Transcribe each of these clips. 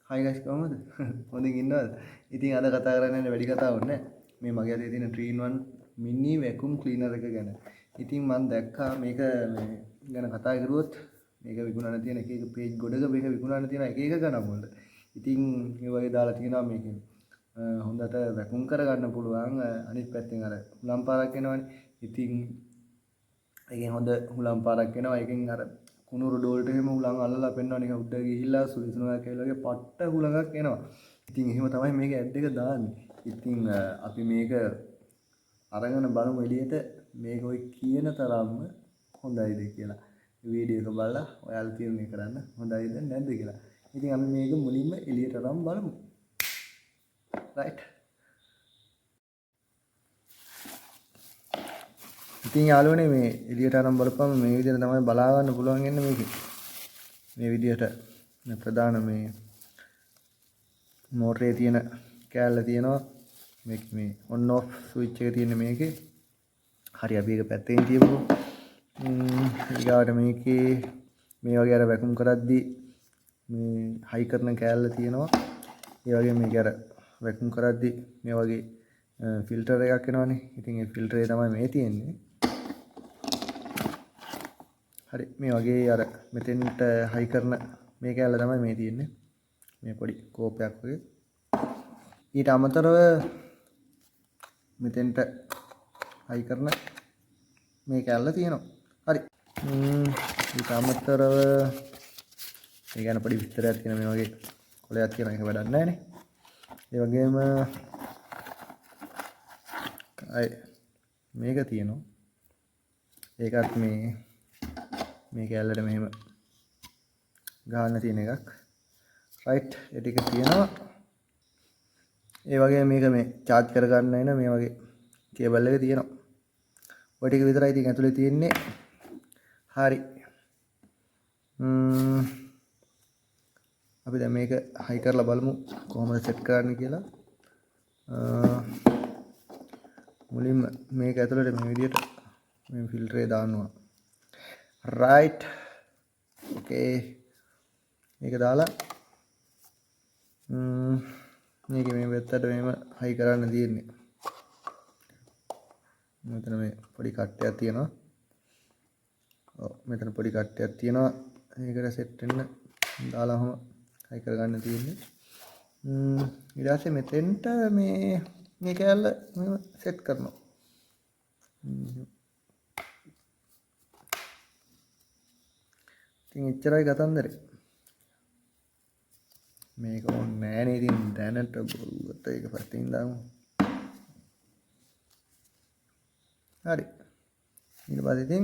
හයි guys කොහමද? හොඳින් ඉන්නවද? ඉතින් අද කතා කරන්නේ වැඩි කතාවක් නෑ. මේ මගේ අතේ තියෙන 3-in-1 mini vacuum cleaner එක ගැන. ඉතින් මම දැක්කා මේක මේ ගැන කතා කරුවොත් මේක විකුණන්න තියෙන එක එක page ගොඩක මේක විකුණන්න තියෙන එක එක ගණන් වල. ඉතින් මේ වගේ දාලා තියෙනවා මේකෙන්. හොඳට vacuum කරගන්න පුළුවන්. අනිත් පැත්තෙන් අර හුලම් පාරක් එනවනේ. ඉතින් ඒකෙන් හොඳ හුලම් පාරක් එනවා. ඒකෙන් අර කුණුරු ඩෝල්ට එහෙම හුලං අල්ලලා පෙන්වනවා නිකන් උඩ ගිහිල්ලා සුලිසුණක් කියලා වගේ පට්ට හුලඟක් එනවා. ඉතින් එහෙම තමයි මේක ඇඩ් එක දාන්නේ. ඉතින් අපි මේක අරගෙන බලමු එළියට මේක ඔය කියන තරම්ම හොඳයිද කියලා. වීඩියෝ එක බලලා ඔයාලා තීරණය කරන්න හොඳයිද නැද්ද කියලා. ඉතින් අපි මේක මුලින්ම එළියට අරන් බලමු. right. ඉතින් යාළුවනේ මේ එළියට අරන් බලපුවම මේ විදිහට තමයි බලා ගන්න පුළුවන් වෙන්නේ මේකේ. මේ විදිහට ප්‍රධාන මේ මෝටරේ තියෙන කෑල්ල තියෙනවා. මේ on off switch එක තියෙන මේකේ. හරි අපි එක පැත්තකින් තියමුකෝ. ඊගාවට මේකේ මේ වගේ අර වැකුම් කරද්දී මේ හයි කරන කෑල්ල තියෙනවා. ඒ වගේ මේක අර වැකුම් කරද්දී මේ වගේ ෆිල්ටර් එකක් එනවනේ. ඉතින් ඒ ෆිල්ටරේ තමයි මේ තියෙන්නේ. හරි මේ වගේ අර මෙතෙන්ට හයි කරන මේ කෑල්ල තමයි මේ තියෙන්නේ. මේ පොඩි කෝපයක් වගේ. ඊට අමතරව මෙතෙන්ට හයි කරන මේ කෑල්ල තියෙනවා. හරි. ඊට අමතරව මේ ගැන පොඩි විස්තරයක් තියෙන මේ වගේ කොලයක් තියෙන එක වැඩක් නැහැ නේ. ඒ වගේම මේක තියෙනවා. ඒකත් මේ කෑල්ලට මෙහෙම ගහන්න තියෙන එකක්. රයිට් ඒ ටික තියෙනවා. ඒ වගේම මේක මේ charge කරගන්න එන මේ වගේ කේබල් එක තියෙනවා. ඔය ටික විතරයි ඉතින් ඇතුලේ තියෙන්නේ. හරි. අපි දැන් මේක හයි කරලා බලමු කොහොමද සෙට් කරන්නේ කියලා. මුලින්ම මේක ඇතුලට මේ විදිහට මේ ෆිල්ටරේ දානවා. right. okay. මේක දාලා මේක මේ පැත්තට මෙහෙම හයි කරන්න තියෙන්නේ. මෙතන මේ පොඩි කට්ටයක් තියෙනවා. ඔව් මෙතන පොඩි කට්ටයක් තියෙනවා. මේකට සෙට් වෙන්න දාලා ඔහම හයි කරගන්න තියෙන්නේ. ඊට පස්සේ මෙතෙන්ට මේ කෑල්ල මෙහෙම සෙට් කරනවා. ඉතින් එච්චරයි කතන්දරේ. මේක ඕනේ නෑනේ ඉතින් දැනට බොරුවට ඒක පැත්තකින් දාමු. හරි. ඊට පස්සේ ඉතින්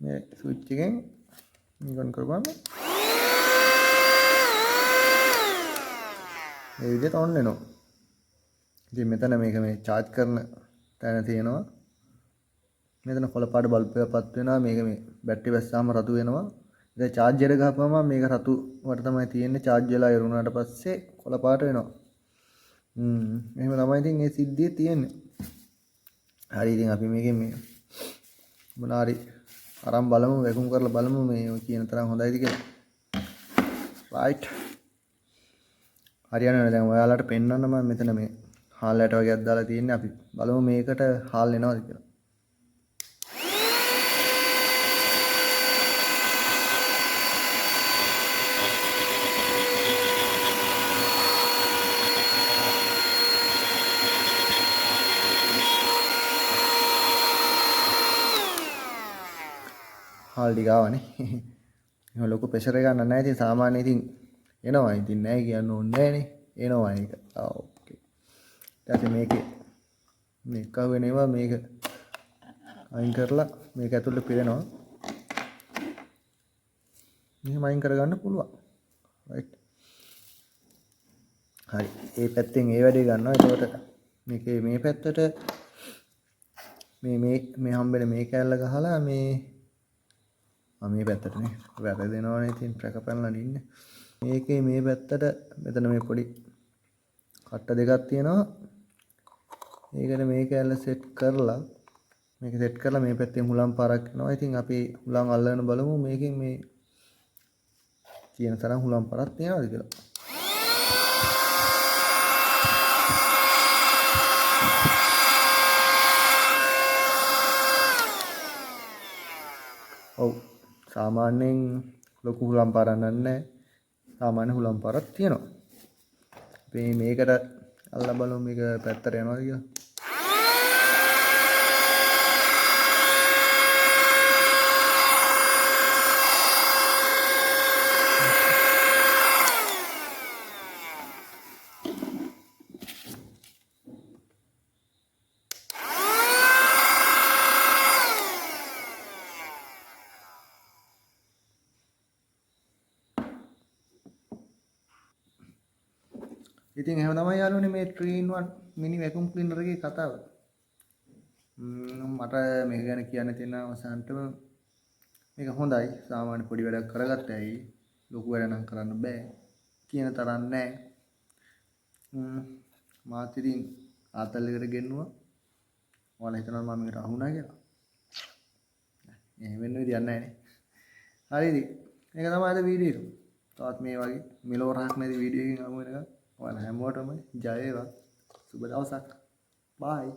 මේ ස්විච් එකෙන් නිකන් කරපුවම මේ විදිහට ඔන් වෙනවා. ඉතින් මෙතන මේක මේ charge කරන තැන තියෙනවා. මෙතන කොළ පාට බල්බ් එකක් පත් වෙනවා. මේක මේ බැටරි වැස්සාම රතු වෙනවා. ඉතින් charger එක ගහපුවම මේක රතු වට තමයි තියෙන්නේ. charge වෙලා ඉරුණාට පස්සේ කොළ පාට වෙනවා. එහෙම තමයි ඉතින් මේ සිද්ධිය තියෙන්නේ. හරි ඉතින් අපි මේකෙන් මේ මොනාරි අරන් බලමු වැකුම් කරලා බලමු මේ කියන තරම් හොඳයිද කියලා. right. හරියන්නේ දැන් ඔයාලට පෙන්වන්න මම මෙතන මේ හාල් ඇට වගේක් දාලා තියෙන්නේ. අපි බලමු මේකට හාල් එනවද කියලා. හාල් ටික ආවනේ. එහෙම ලොකු ප්‍රෙෂර් එකක් නැහැ. ඉතින් සාමාන්‍ය ඉතින් එනවා. ඉතින් නැහැ කියන්න ඕනේ නැහනේ. එනවා ඒක. ඕකේ. ඊට පස්සේ මේකේ මේ කවෙන ඒවා මේක අයින් කරලා මේක ඇතුළට පිරෙනවා. මෙහෙම අයින් කරගන්න පුළුවන්. right. හරි. මේ පැත්තෙන් ඒ වැඩේ ගන්නවා. එතකොට මේකේ මේ පැත්තට මේ හම්බෙන මේ කෑල්ල ගහලා මේ පැත්තටනේ වැරදෙනවනේ. ඉතින් ට්‍රැක පැනලා ඉන්නේ. මේකේ මේ පැත්තට මෙතන මේ පොඩි කට්ට දෙකක් තියෙනවා. ඒකට මේ කෑල්ල සෙට් කරලා මේ පැත්තෙන් හුලම් පාරක් යනවා. ඉතින් අපි හුලම් අල්ලගෙන බලමු මේකෙන් මේ කියන තරම් හුලම් පාරක් තියනවාද කියලා. ඔව් සාමාන්‍යයෙන් ලොකු හුලම් පාරක් නැහැ. සාමාන්‍ය හුලම් පාරක් තියෙනවා. අපි මේකට අල්ල බලමු මේක පැත්තට යනවාද කියලා. ඉතින් එහෙම තමයි යාළුවනේ මේ 3-in-1 මිනි වැකියුම් ක්ලීනර් එකේ කතාව. මට මේක ගැන කියන්න තියෙන අවසානටම මේක හොඳයි. සාමාන්‍ය පොඩි වැඩක් කරගත්ත ඇයි ලොකු වැඩ නම් කරන්න බෑ. කියන තරම් නෑ. මාත් ඉතින් ආතල් එකට ගෙන්නුවා. ඔයාලා හිතනවා මම මේකට අහුණා කියලා. එහෙම වෙන්න විදියක් නෑනේ. හරි ඉතින්. මේක තමයි අද වීඩියෝ එක. තවත් මේ වගේ මෙලෝ රහක් නැති වීඩියෝ එකකින් අමු වෙනකම් ඔයාලා හැමෝටම ජය වේවා. සුබ දවසක්. බයි.